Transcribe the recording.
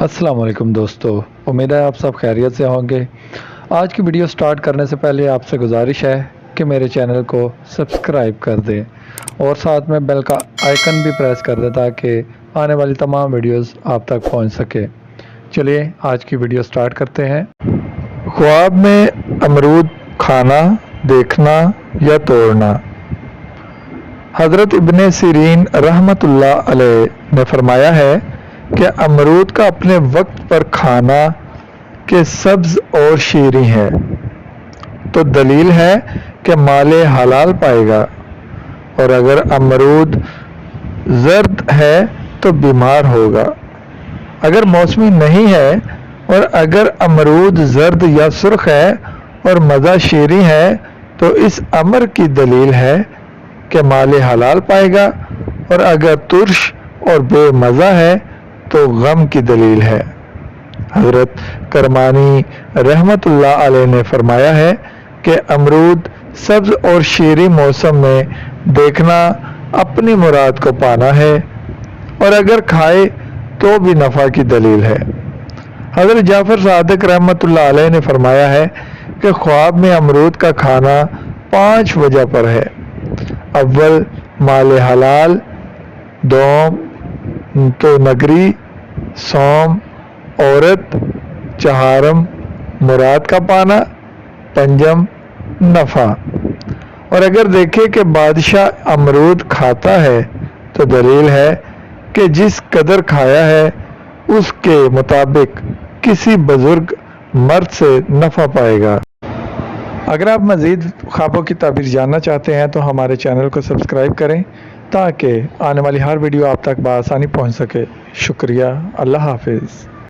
अस्सलाम वालेकुम दोस्तों, उम्मीद है आप सब खैरियत से होंगे। आज की वीडियो स्टार्ट करने से पहले आपसे गुजारिश है कि मेरे चैनल को सब्सक्राइब कर दें और साथ में बेल का आइकन भी प्रेस कर दें ताकि आने वाली तमाम वीडियोस आप तक पहुंच सके। चलिए आज की वीडियो स्टार्ट करते हैं। ख्वाब में अमरूद खाना, देखना या तोड़ना। हज़रत इब्ने सिरीन रहमतुल्लाह अलैह ने फरमाया है कि अमरूद का अपने वक्त पर खाना के सब्ज और शीरी है तो दलील है कि माले हलाल पाएगा, और अगर अमरूद जर्द है तो बीमार होगा। अगर मौसमी नहीं है और अगर अमरूद जर्द या सुर्ख है और मज़ा शीरी है तो इस अमर की दलील है कि माले हलाल पाएगा, और अगर तुर्श और बेमज़ा है तो गम की दलील है। हज़रत करमानी रहमतुल्लाह अलैह ने फरमाया है कि अमरूद सब्ज और शीरी मौसम में देखना अपनी मुराद को पाना है, और अगर खाए तो भी नफ़ा की दलील है। हज़रत जाफ़र सादिक रहमतुल्लाह अलैह ने फरमाया है कि ख्वाब में अमरूद का खाना 5 वजह पर है। अव्वल माले हलाल, दोम तो नगरी, सोम औरत, चहारम मुराद का पाना, पंजम नफ़ा। और अगर देखे कि बादशाह अमरूद खाता है तो दलील है कि जिस कदर खाया है उसके मुताबिक किसी बुजुर्ग मर्द से नफ़ा पाएगा। अगर आप मज़ीद ख्वाबों की ताबीर जानना चाहते हैं तो हमारे चैनल को सब्सक्राइब करें ताकि आने वाली हर वीडियो आप तक बआसानी पहुंच सके। शुक्रिया। अल्लाह हाफिज़।